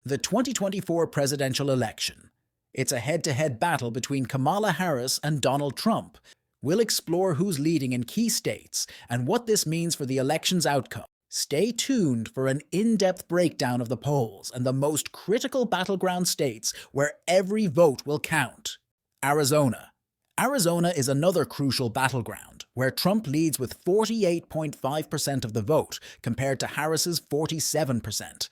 The 2024 presidential election. It's a head-to-head battle between Kamala Harris and Donald Trump. We'll explore who's leading in key states and what this means for the election's outcome. Stay tuned for an in-depth breakdown of the polls and the most critical battleground states where every vote will count. Arizona. Arizona is another crucial battleground, where Trump leads with 48.5% of the vote compared to Harris's 47%.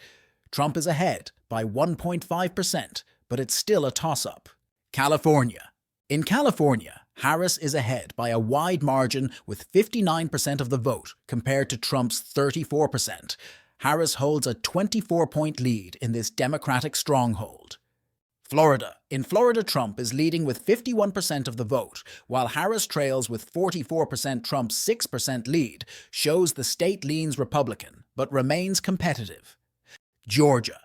Trump is ahead by 1.5%, but it's still a toss-up. California. In California, Harris is ahead by a wide margin with 59% of the vote compared to Trump's 34%. Harris holds a 24-point lead in this Democratic stronghold. Florida. In Florida, Trump is leading with 51% of the vote, while Harris trails with 44%. Trump's 6% lead shows the state leans Republican, but remains competitive. Georgia.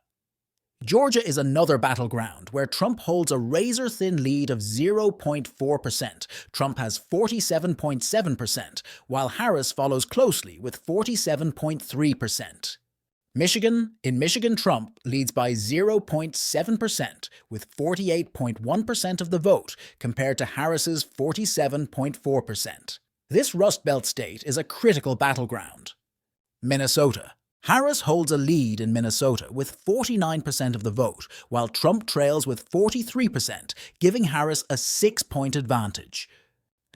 Georgia is another battleground where Trump holds a razor-thin lead of 0.4%. Trump has 47.7%, while Harris follows closely with 47.3%. Michigan. In Michigan, Trump leads by 0.7% with 48.1% of the vote compared to Harris's 47.4%. This Rust Belt state is a critical battleground. Minnesota. Harris holds a lead in Minnesota with 49% of the vote, while Trump trails with 43%, giving Harris a 6-point advantage.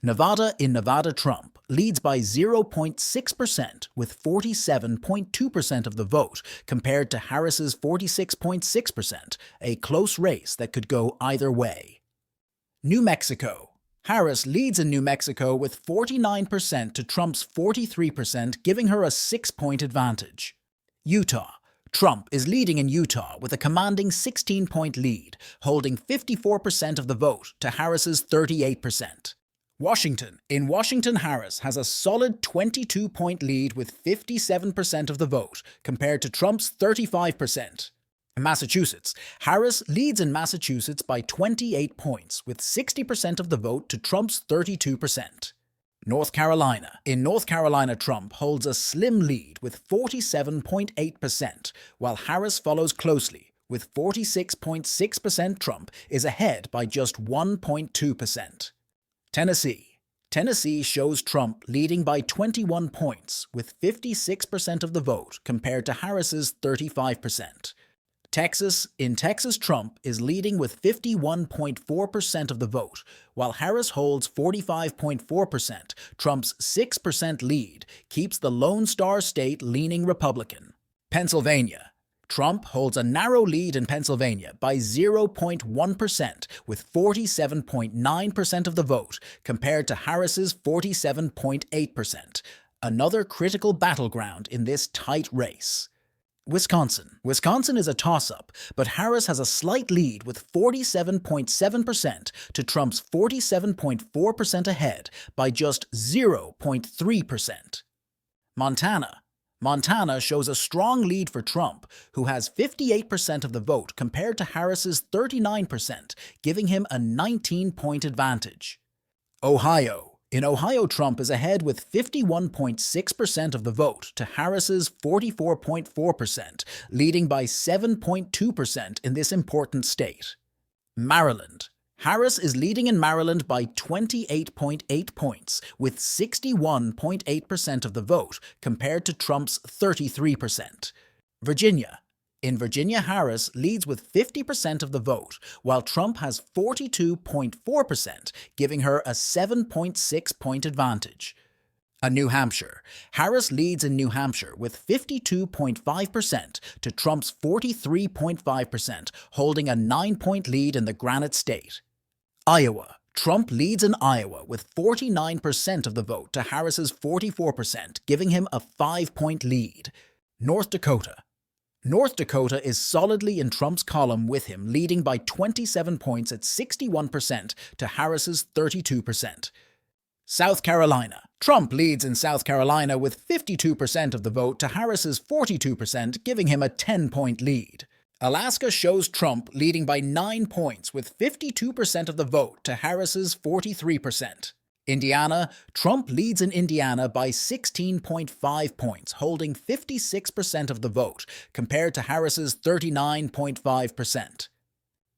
Nevada. In Nevada, Trump leads by 0.6% with 47.2% of the vote compared to Harris's 46.6%, a close race that could go either way. New Mexico. Harris leads in New Mexico with 49% to Trump's 43%, giving her a 6-point advantage. Utah. Trump is leading in Utah with a commanding 16-point lead, holding 54% of the vote to Harris's 38%. Washington. In Washington, Harris has a solid 22-point lead with 57% of the vote, compared to Trump's 35%. Massachusetts. Harris leads in Massachusetts by 28 points, with 60% of the vote to Trump's 32%. North Carolina. In North Carolina, Trump holds a slim lead with 47.8%, while Harris follows closely with 46.6%. Trump is ahead by just 1.2%. Tennessee. Tennessee shows Trump leading by 21 points, with 56% of the vote compared to Harris's 35%. Texas. In Texas, Trump is leading with 51.4% of the vote, while Harris holds 45.4%. Trump's 6% lead keeps the Lone Star State leaning Republican. Pennsylvania. Trump holds a narrow lead in Pennsylvania by 0.1%, with 47.9% of the vote, compared to Harris's 47.8%. Another critical battleground in this tight race. Wisconsin. Wisconsin is a toss-up, but Harris has a slight lead with 47.7% to Trump's 47.4%, ahead by just 0.3%. Montana. Montana shows a strong lead for Trump, who has 58% of the vote compared to Harris's 39%, giving him a 19-point advantage. Ohio. In Ohio, Trump is ahead with 51.6% of the vote to Harris's 44.4%, leading by 7.2% in this important state. Maryland. Harris is leading in Maryland by 28.8 points, with 61.8% of the vote compared to Trump's 33%. Virginia. In Virginia, Harris leads with 50% of the vote, while Trump has 42.4%, giving her a 7.6-point advantage. New Hampshire. Harris leads in New Hampshire with 52.5% to Trump's 43.5%, holding a 9-point lead in the Granite State. Iowa. Trump leads in Iowa with 49% of the vote to Harris's 44%, giving him a 5-point lead. North Dakota. North Dakota is solidly in Trump's column, with him leading by 27 points at 61% to Harris's 32%. South Carolina. Trump leads in South Carolina with 52% of the vote to Harris's 42%, giving him a 10-point lead. Alaska shows Trump leading by 9 points with 52% of the vote to Harris's 43%. Indiana, Trump leads in Indiana by 16.5 points, holding 56% of the vote, compared to Harris's 39.5%.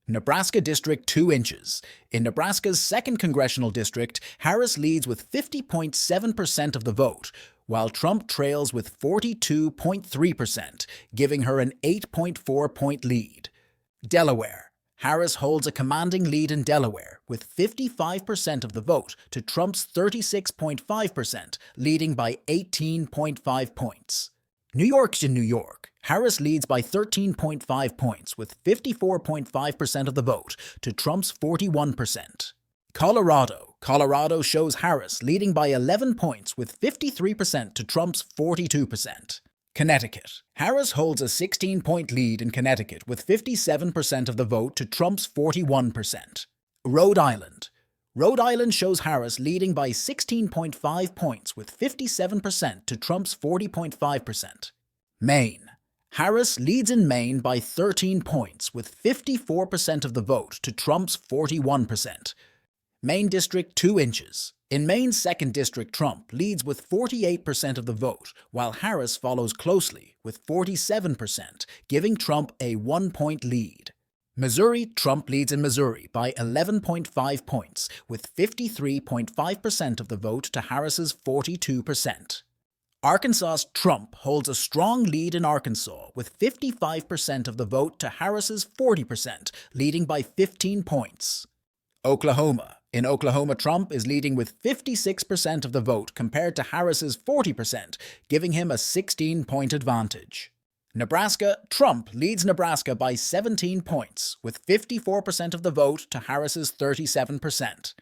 Nebraska District 2 inches. In Nebraska's 2nd Congressional District, Harris leads with 50.7% of the vote, while Trump trails with 42.3%, giving her an 8.4-point lead. Delaware. Harris holds a commanding lead in Delaware, with 55% of the vote to Trump's 36.5%, leading by 18.5 points. New York's in New York. Harris leads by 13.5 points, with 54.5% of the vote to Trump's 41%. Colorado. Colorado shows Harris leading by 11 points, with 53% to Trump's 42%. Connecticut. Harris holds a 16-point lead in Connecticut with 57% of the vote to Trump's 41%. Rhode Island. Rhode Island shows Harris leading by 16.5 points with 57% to Trump's 40.5%. Maine. Harris leads in Maine by 13 points with 54% of the vote to Trump's 41%. Maine District 2 inches. In Maine's 2nd District, Trump leads with 48% of the vote, while Harris follows closely with 47%, giving Trump a 1-point lead. Missouri, Trump leads in Missouri by 11.5 points, with 53.5% of the vote to Harris's 42%. Arkansas, Trump holds a strong lead in Arkansas, with 55% of the vote to Harris's 40%, leading by 15 points. Oklahoma. In Oklahoma, Trump is leading with 56% of the vote compared to Harris's 40%, giving him a 16-point advantage. Nebraska, Trump leads Nebraska by 17 points, with 54% of the vote to Harris's 37%.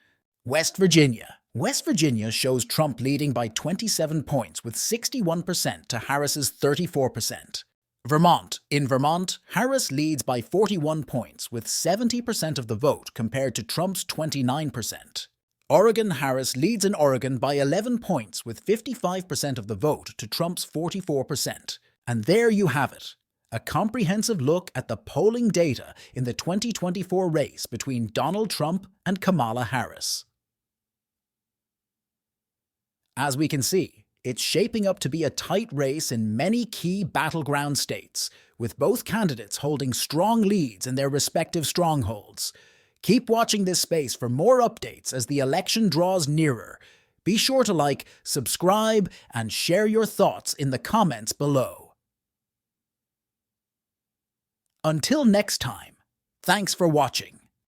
West Virginia. West Virginia shows Trump leading by 27 points, with 61% to Harris's 34%. Vermont. In Vermont, Harris leads by 41 points, with 70% of the vote compared to Trump's 29%. Oregon, Harris leads in Oregon by 11 points, with 55% of the vote to Trump's 44%. And there you have it, a comprehensive look at the polling data in the 2024 race between Donald Trump and Kamala Harris. As we can see, it's shaping up to be a tight race in many key battleground states, with both candidates holding strong leads in their respective strongholds. Keep watching this space for more updates as the election draws nearer. Be sure to like, subscribe, and share your thoughts in the comments below. Until next time, thanks for watching.